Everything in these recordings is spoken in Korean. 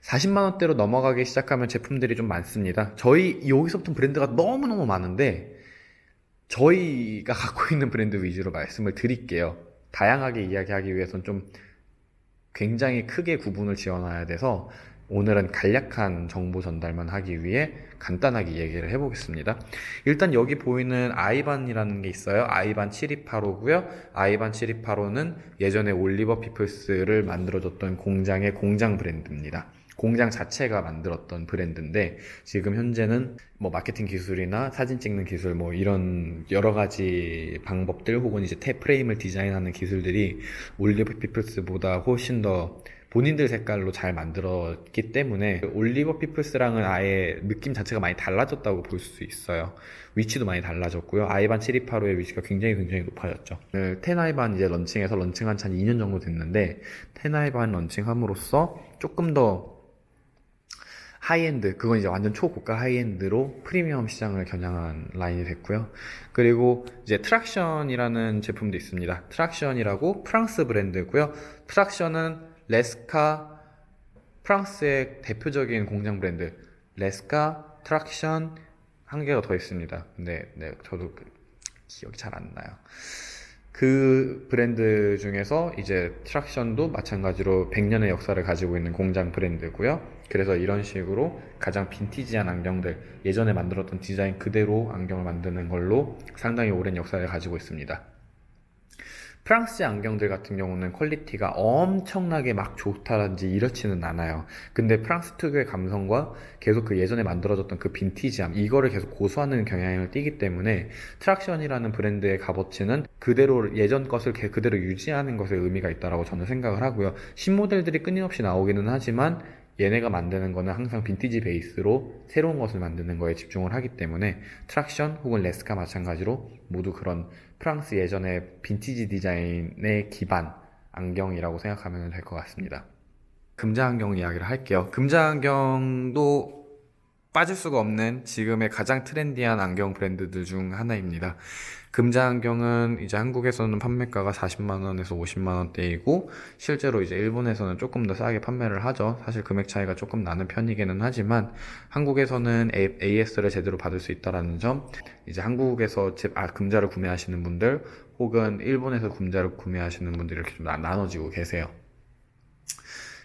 40만 원대로 넘어가기 시작하면 제품들이 좀 많습니다. 저희 여기서부터 브랜드가 너무너무 많은데 저희가 갖고 있는 브랜드 위주로 말씀을 드릴게요. 다양하게 이야기하기 위해선 좀 굉장히 크게 구분을 지어놔야 돼서 오늘은 간략한 정보 전달만 하기 위해 간단하게 얘기를 해보겠습니다. 일단 여기 보이는 아이반이라는 게 있어요. 아이반 7285고요. 아이반 7285는 예전에 올리버 피플스를 만들어줬던 공장의 공장 브랜드입니다. 공장 자체가 만들었던 브랜드인데 지금 현재는 뭐 마케팅 기술이나 사진 찍는 기술 뭐 이런 여러 가지 방법들 혹은 이제 프레임을 디자인하는 기술들이 올리버 피플스보다 훨씬 더 본인들 색깔로 잘 만들었기 때문에 올리버 피플스랑은 아예 느낌 자체가 많이 달라졌다고 볼 수 있어요. 위치도 많이 달라졌고요. 아이반 7285의 위치가 굉장히 높아졌죠. 10 아이반 이제 런칭한 지 한 2년 정도 됐는데 10 아이반 런칭함으로써 조금 더 하이엔드, 그건 이제 완전 초고가 하이엔드로 프리미엄 시장을 겨냥한 라인이 됐고요. 그리고 이제 트락션이라는 제품도 있습니다. 트락션이라고 프랑스 브랜드고요. 트락션은 레스카, 프랑스의 대표적인 공장 브랜드 레스카, 트락션 한 개가 더 있습니다. 근데 네, 저도 기억이 잘 안 나요. 그 브랜드 중에서 이제 트락션도 마찬가지로 100년의 역사를 가지고 있는 공장 브랜드고요. 그래서 이런 식으로 가장 빈티지한 안경들, 예전에 만들었던 디자인 그대로 안경을 만드는 걸로 상당히 오랜 역사를 가지고 있습니다. 프랑스 안경들 같은 경우는 퀄리티가 엄청나게 막 좋다든지 이렇지는 않아요. 근데 프랑스 특유의 감성과 계속 그 예전에 만들어졌던 그 빈티지함, 이거를 계속 고수하는 경향을 띠기 때문에 트락션이라는 브랜드의 값어치는 그대로 예전 것을 그대로 유지하는 것에 의미가 있다고 저는 생각을 하고요. 신모델들이 끊임없이 나오기는 하지만 얘네가 만드는 거는 항상 빈티지 베이스로 새로운 것을 만드는 거에 집중을 하기 때문에 트락션 혹은 레스카 마찬가지로 모두 그런 프랑스 예전의 빈티지 디자인의 기반 안경이라고 생각하면 될 것 같습니다. 금자안경 이야기를 할게요. 금자안경도 빠질 수가 없는 지금의 가장 트렌디한 안경 브랜드들 중 하나입니다. 금자안경은 이제 한국에서는 판매가가 40만원에서 50만원대이고 실제로 이제 일본에서는 조금 더 싸게 판매를 하죠. 사실 금액 차이가 조금 나는 편이기는 하지만 한국에서는 AS를 제대로 받을 수 있다는 점, 이제 한국에서 금자를 구매하시는 분들 혹은 일본에서 금자를 구매하시는 분들 이렇게 좀 나눠지고 계세요.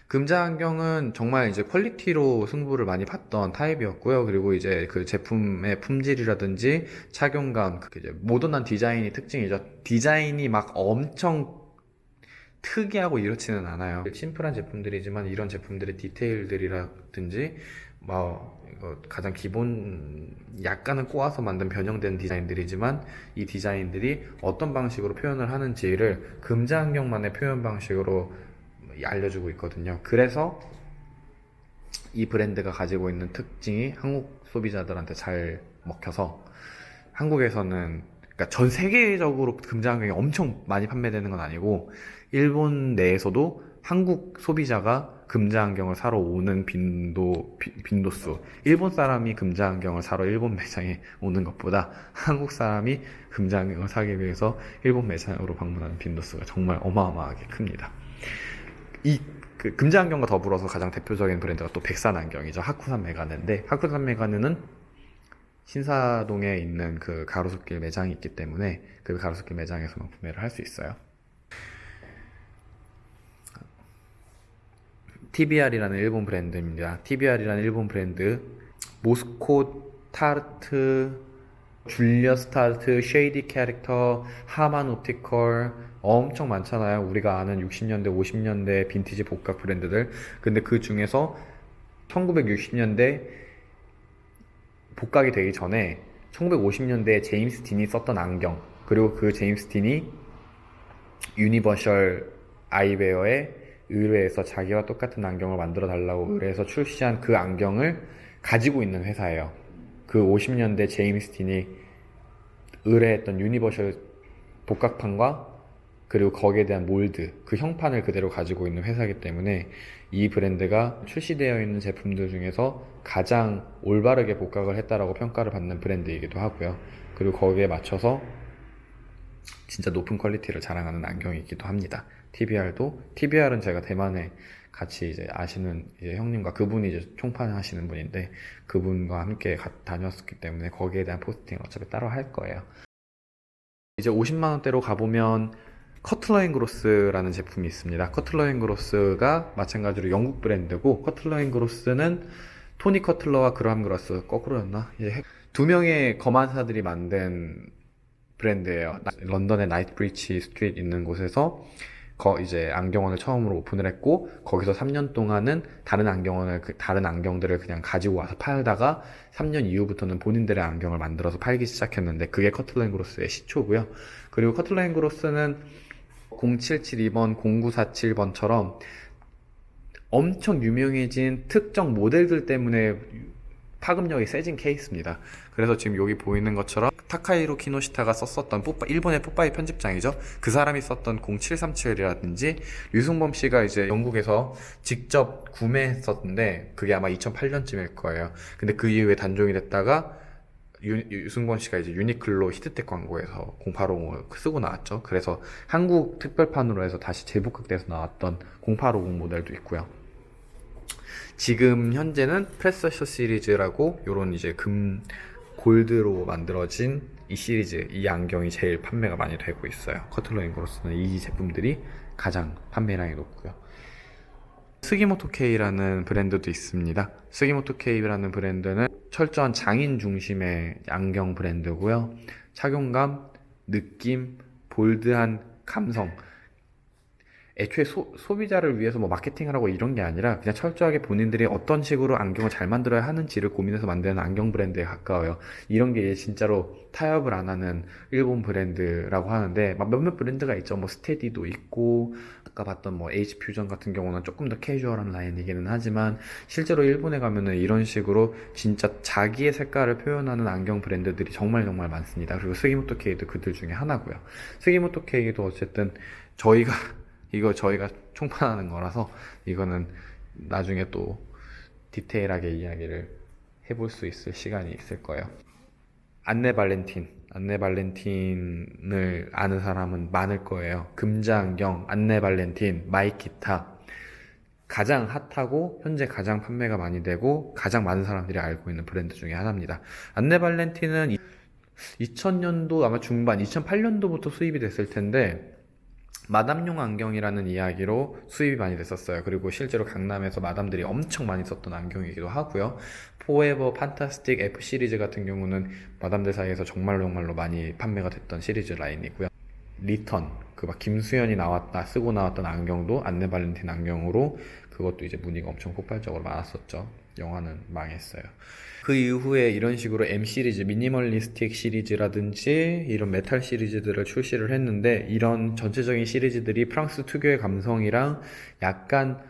금자 안경은 정말 이제 퀄리티로 승부를 많이 봤던 타입이었고요. 그리고 이제 그 제품의 품질이라든지 착용감, 그 이제 모던한 디자인이 특징이죠. 디자인이 막 엄청 특이하고 이렇지는 않아요. 심플한 제품들이지만 이런 제품들의 디테일들이라든지 뭐 이거 가장 기본 약간은 꼬아서 만든 변형된 디자인들이지만 이 디자인들이 어떤 방식으로 표현을 하는지를 금자 안경만의 표현 방식으로 알려주고 있거든요. 그래서 이 브랜드가 가지고 있는 특징이 한국 소비자들한테 잘 먹혀서 한국에서는, 그러니까 전 세계적으로 금자안경이 엄청 많이 판매되는 건 아니고 일본 내에서도 한국 소비자가 금자안경을 사러 오는 빈도수, 일본 사람이 금자안경을 사러 일본 매장에 오는 것보다 한국 사람이 금자안경을 사기 위해서 일본 매장으로 방문하는 빈도수가 정말 어마어마하게 큽니다. 그 금자안경과 더불어서 가장 대표적인 브랜드가 또 백산 안경이죠. 하쿠산 메가네인데 하쿠산 메가네는 신사동에 있는 그 가로수길 매장이 있기 때문에 그 가로수길 매장에서만 구매를 할 수 있어요. TBR이라는 일본 브랜드입니다. TBR이라는 일본 브랜드, 모스코 타르트, 줄리어스 타르트, 쉐이디 캐릭터, 하만 옵티컬 엄청 많잖아요. 우리가 아는 60년대, 50년대 빈티지 복각 브랜드들. 근데 그 중에서 1960년대 복각이 되기 전에 1950년대에 제임스 딘이 썼던 안경, 그리고 그 제임스 딘이 유니버셜 아이웨어에 의뢰해서 자기와 똑같은 안경을 만들어 달라고 의뢰해서 출시한 그 안경을 가지고 있는 회사예요. 그 50년대 제임스 딘이 의뢰했던 유니버셜 복각판과 그리고 거기에 대한 몰드, 그 형판을 그대로 가지고 있는 회사이기 때문에 이 브랜드가 출시되어 있는 제품들 중에서 가장 올바르게 복각을 했다라고 평가를 받는 브랜드이기도 하고요. 그리고 거기에 맞춰서 진짜 높은 퀄리티를 자랑하는 안경이기도 합니다. TBR은 제가 대만에 같이 이제 아시는 이제 형님과 그분이 이제 총판을 하시는 분인데 그분과 함께 다녔었기 때문에 거기에 대한 포스팅을 어차피 따로 할 거예요. 이제 50만 원대로 가보면 커틀러 앤 그로스라는 제품이 있습니다. 커틀러 앤 그로스가 마찬가지로 영국 브랜드고, 커틀러 앤 그로스는 토니 커틀러와 그라함 그라스, 거꾸로였나? 두 명의 거만사들이 만든 브랜드예요. 런던의 나이트브리치 스트리트 있는 곳에서 이제 안경원을 처음으로 오픈을 했고, 거기서 3년 동안은 다른 안경들을 그냥 가지고 와서 팔다가 3년 이후부터는 본인들의 안경을 만들어서 팔기 시작했는데, 그게 커틀러 앤 그로스의 시초고요. 그리고 커틀러 앤 그로스는 0772번, 0947번처럼 엄청 유명해진 특정 모델들 때문에 파급력이 세진 케이스입니다. 그래서 지금 여기 보이는 것처럼 타카히로 키노시타가 썼었던 일본의 뽀빠이 편집장이죠. 그 사람이 썼던 0737이라든지 류승범 씨가 이제 영국에서 직접 구매했었는데 그게 아마 2008년쯤일 거예요. 근데 그 이후에 단종이 됐다가 유승범 씨가 이제 유니클로 히트텍 광고에서 0850을 쓰고 나왔죠. 그래서 한국 특별판으로 해서 다시 재복각돼서 나왔던 0850 모델도 있고요. 지금 현재는 프레셔스 시리즈라고 요런 이제 골드로 만들어진 이 시리즈, 이 안경이 제일 판매가 많이 되고 있어요. 커틀러 앤 그로스는 이 제품들이 가장 판매량이 높고요. 스기모토 K라는 브랜드도 있습니다. 스기모토 K라는 브랜드는 철저한 장인 중심의 안경 브랜드고요. 착용감, 느낌, 볼드한 감성. 애초에 소비자를 위해서 뭐 마케팅을 하고 이런 게 아니라 그냥 철저하게 본인들이 어떤 식으로 안경을 잘 만들어야 하는지를 고민해서 만드는 안경 브랜드에 가까워요. 이런 게 진짜로 타협을 안 하는 일본 브랜드라고 하는데, 막 몇몇 브랜드가 있죠. 뭐 스테디도 있고, 아까 봤던 뭐 H 퓨전 같은 경우는 조금 더 캐주얼한 라인이기는 하지만, 실제로 일본에 가면은 이런 식으로 진짜 자기의 색깔을 표현하는 안경 브랜드들이 정말 정말 많습니다. 그리고 스기모토 K도 그들 중에 하나고요. 스기모토 K도 어쨌든 저희가 총판하는 거라서 이거는 나중에 또 디테일하게 이야기를 해볼 수 있을 시간이 있을 거예요. 안네 발렌틴을 아는 사람은 많을 거예요. 금자안경, 안네 발렌틴, 마이키타. 가장 핫하고 현재 가장 판매가 많이 되고 가장 많은 사람들이 알고 있는 브랜드 중에 하나입니다. 안네 발렌틴은 2000년도 아마 중반, 2008년도부터 수입이 됐을 텐데 마담용 안경이라는 이야기로 수입이 많이 됐었어요. 그리고 실제로 강남에서 마담들이 엄청 많이 썼던 안경이기도 하고요. 포에버 판타스틱 F 시리즈 같은 경우는 마담들 사이에서 정말로 많이 판매가 됐던 시리즈 라인이고요. 리턴, 그 막 김수현이 쓰고 나왔던 안경도 안네 발렌틴 안경으로, 그것도 이제 문의가 엄청 폭발적으로 많았었죠. 영화는 망했어요. 그 이후에 이런 식으로 M 시리즈, 미니멀리스틱 시리즈라든지 이런 메탈 시리즈들을 출시를 했는데, 이런 전체적인 시리즈들이 프랑스 특유의 감성이랑 약간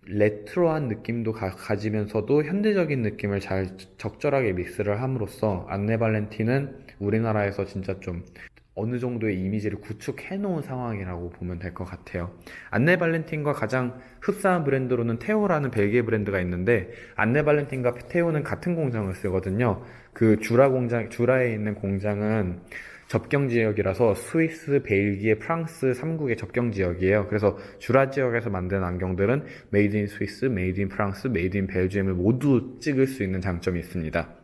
레트로한 느낌도 가지면서도 현대적인 느낌을 잘 적절하게 믹스를 함으로써 안네 발렌틴은 우리나라에서 진짜 좀 어느 정도의 이미지를 구축해 놓은 상황이라고 보면 될 것 같아요. 안네 발렌틴과 가장 흡사한 브랜드로는 테오라는 벨기에 브랜드가 있는데, 안네 발렌틴과 테오는 같은 공장을 쓰거든요. 그 주라에 있는 공장은 접경 지역이라서 스위스, 벨기에, 프랑스 3국의 접경 지역이에요. 그래서 주라 지역에서 만든 안경들은 메이드 인 스위스, 메이드 인 프랑스, 메이드 인 벨지움을 모두 찍을 수 있는 장점이 있습니다.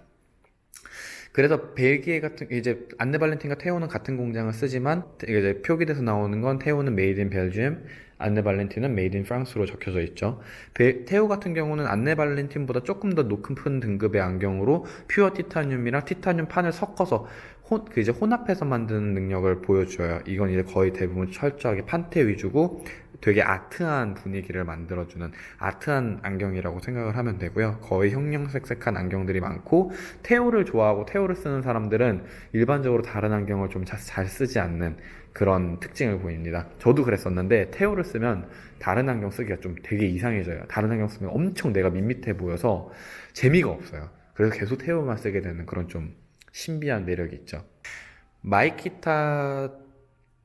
그래서 벨기에 이제 안네 발렌틴과 테오는 같은 공장을 쓰지만, 이제 표기돼서 나오는 건 테오는 메이드 인 벨지움, 안네 발렌틴은 메이드 인 프랑스로 적혀져 있죠. 테오 같은 경우는 안네 발렌틴보다 조금 더 높은 등급의 안경으로 퓨어 티타늄이랑 티타늄 판을 섞어서 이제 혼합해서 만드는 능력을 보여줘요. 이건 이제 거의 대부분 철저하게 판테 위주고 되게 아트한 분위기를 만들어주는 아트한 안경이라고 생각을 하면 되고요. 거의 형형색색한 안경들이 많고, 테오를 좋아하고 테오를 쓰는 사람들은 일반적으로 다른 안경을 좀 잘 쓰지 않는 그런 특징을 보입니다. 저도 그랬었는데, 테오를 쓰면 다른 안경 쓰기가 좀 되게 이상해져요. 다른 안경 쓰면 엄청 내가 밋밋해 보여서 재미가 없어요. 그래서 계속 테오만 쓰게 되는 그런 좀 신비한 매력이 있죠.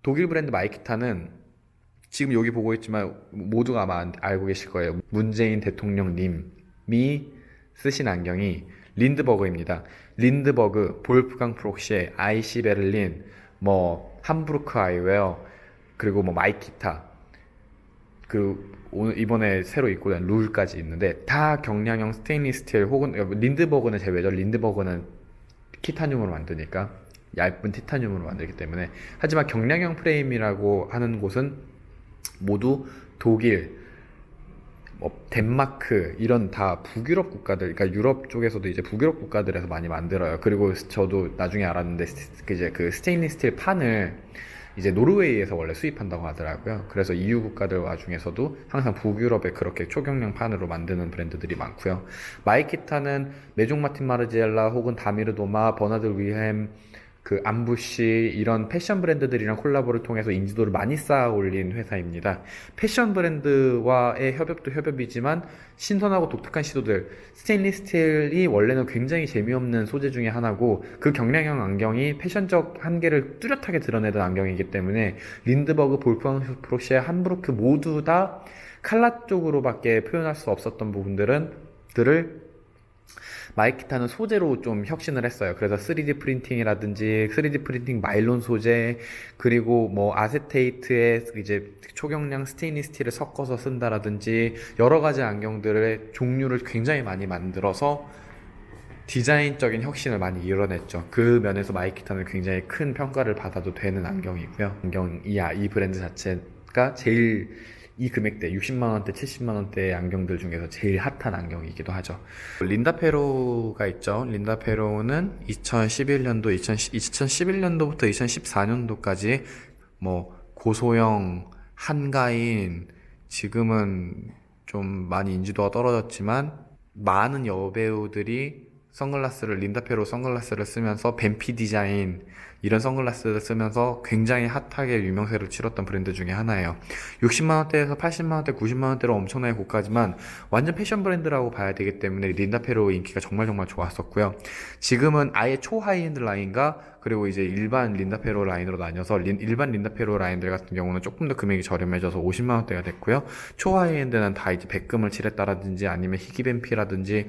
독일 브랜드 마이키타는 지금 여기 보고 있지만 모두가 아마 알고 계실 거예요. 문재인 대통령님이 쓰신 안경이 린드버그입니다. 린드버그, 볼프강 프록시에, IC 베를린, 뭐 함부르크 아이웨어, 그리고 뭐 마이키타, 오늘 이번에 새로 입고 난 룰까지 있는데 다 경량형 스테인리스 스틸 혹은 린드버그는 제외죠. 린드버그는 티타늄으로 만드니까 얇은 티타늄으로 만들기 때문에. 하지만 경량형 프레임이라고 하는 곳은 모두 독일, 덴마크 이런 다 북유럽 국가들, 그러니까 유럽 쪽에서도 이제 북유럽 국가들에서 많이 만들어요. 그리고 저도 나중에 알았는데 이제 그 스테인리스 스틸 판을 이제 노르웨이에서 원래 수입한다고 하더라고요. 그래서 EU 국가들 와중에서도 항상 북유럽에 그렇게 초경량 판으로 만드는 브랜드들이 많고요. 마이키타는 메종 마틴 마르지엘라 혹은 다미르도마, 버나드 위햄, 암부시 이런 패션 브랜드들이랑 콜라보를 통해서 인지도를 많이 쌓아 올린 회사입니다. 패션 브랜드와의 협업도 협업이지만 신선하고 독특한 시도들, 스테인리스 스틸이 원래는 굉장히 재미없는 소재 중에 하나고 그 경량형 안경이 패션적 한계를 뚜렷하게 드러내던 안경이기 때문에 린드버그, 볼프강 프로시에, 함부르크 모두 다 칼라 쪽으로밖에 표현할 수 없었던 부분들을 마이키타는 소재로 좀 혁신을 했어요. 그래서 3D 프린팅이라든지 3D 프린팅 마일론 소재, 그리고 뭐 아세테이트에 이제 초경량 스테인리스 스틸을 섞어서 쓴다라든지 여러 가지 안경들의 종류를 굉장히 많이 만들어서 디자인적인 혁신을 많이 이뤄냈죠. 그 면에서 마이키타는 굉장히 큰 평가를 받아도 되는 안경이고요. 이 브랜드 자체가 제일 이 금액대 60만원대, 70만원대의 안경들 중에서 제일 핫한 안경이기도 하죠. 린다페로가 있죠. 린다페로는 2011년도부터 2014년도까지 뭐 고소영, 한가인, 지금은 좀 많이 인지도가 떨어졌지만 많은 여배우들이 린다페로 선글라스를 쓰면서 뱀피 디자인 이런 선글라스를 쓰면서 굉장히 핫하게 유명세를 치렀던 브랜드 중에 하나예요. 60만원대에서 80만원대, 90만원대로 엄청나게 고가지만 완전 패션 브랜드라고 봐야 되기 때문에 린다페로 인기가 정말 좋았었고요. 지금은 아예 초하이엔드 라인과 그리고 이제 일반 린다페로 라인으로 나뉘어서 일반 린다페로 라인들 같은 경우는 조금 더 금액이 저렴해져서 50만원대가 됐고요. 초하이엔드는 다 이제 백금을 칠했다라든지 아니면 희귀뱀피라든지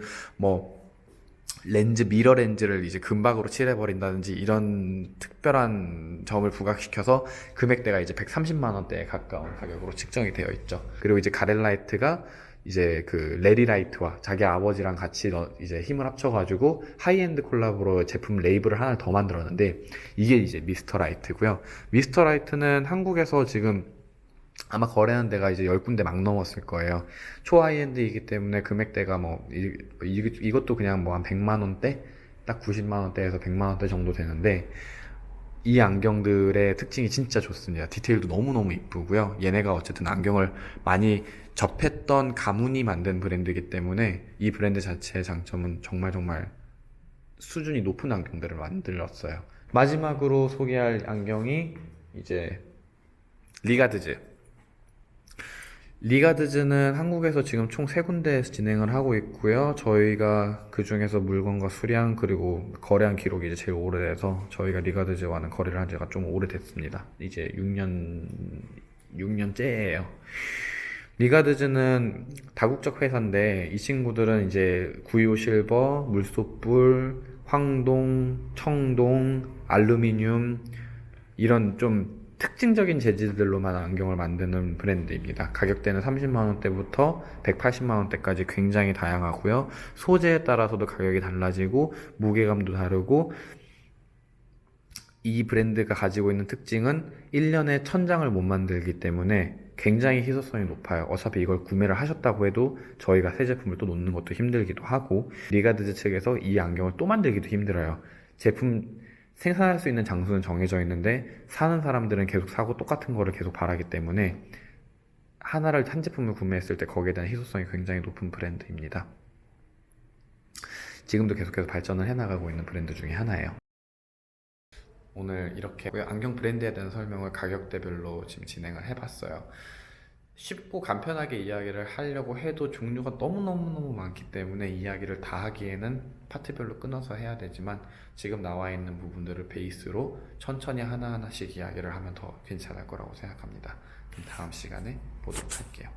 미러 렌즈를 이제 금박으로 칠해버린다든지 이런 특별한 점을 부각시켜서 금액대가 이제 130만원대에 가까운 가격으로 측정이 되어 있죠. 그리고 이제 가렐라이트가 이제 레리라이트와 자기 아버지랑 같이 이제 힘을 합쳐가지고 하이엔드 콜라보로 제품 레이블을 하나 더 만들었는데 이게 이제 미스터 라이트고요. 미스터 라이트는 한국에서 지금 아마 거래하는 데가 이제 10군데 막 넘었을 거예요. 초하이엔드이기 때문에 금액대가 이것도 그냥 한 100만원대? 딱 90만원대에서 100만원대 정도 되는데 이 안경들의 특징이 진짜 좋습니다. 디테일도 너무너무 이쁘고요. 얘네가 어쨌든 안경을 많이 접했던 가문이 만든 브랜드이기 때문에 이 브랜드 자체의 장점은 정말 수준이 높은 안경들을 만들었어요. 마지막으로 소개할 안경이 이제 리가드즈는 한국에서 지금 총 3군데에서 진행을 하고 있고요. 저희가 그 중에서 물건과 수량 그리고 거래한 기록이 이제 제일 오래돼서 저희가 리가드즈와는 거래를 한 지가 좀 오래됐습니다. 이제 6년째예요. 리가드즈는 다국적 회사인데 이 친구들은 이제 구이오 실버, 물소뿔, 황동, 청동, 알루미늄 이런 좀 특징적인 재질들로만 안경을 만드는 브랜드입니다. 가격대는 30만원대부터 180만원대까지 굉장히 다양하고요. 소재에 따라서도 가격이 달라지고 무게감도 다르고 이 브랜드가 가지고 있는 특징은 1년에 1000장을 못 만들기 때문에 굉장히 희소성이 높아요. 어차피 이걸 구매를 하셨다고 해도 저희가 새 제품을 또 놓는 것도 힘들기도 하고 리가드즈 측에서 이 안경을 또 만들기도 힘들어요. 제품 생산할 수 있는 장소는 정해져 있는데 사는 사람들은 계속 사고 똑같은 거를 계속 바라기 때문에 한 제품을 구매했을 때 거기에 대한 희소성이 굉장히 높은 브랜드입니다. 지금도 계속해서 발전을 해나가고 있는 브랜드 중에 하나예요. 오늘 이렇게 안경 브랜드에 대한 설명을 가격대별로 지금 진행을 해봤어요. 쉽고 간편하게 이야기를 하려고 해도 종류가 너무너무 많기 때문에 이야기를 다 하기에는 파트별로 끊어서 해야 되지만 지금 나와 있는 부분들을 베이스로 천천히 하나하나씩 이야기를 하면 더 괜찮을 거라고 생각합니다. 그럼 다음 시간에 보도록 할게요.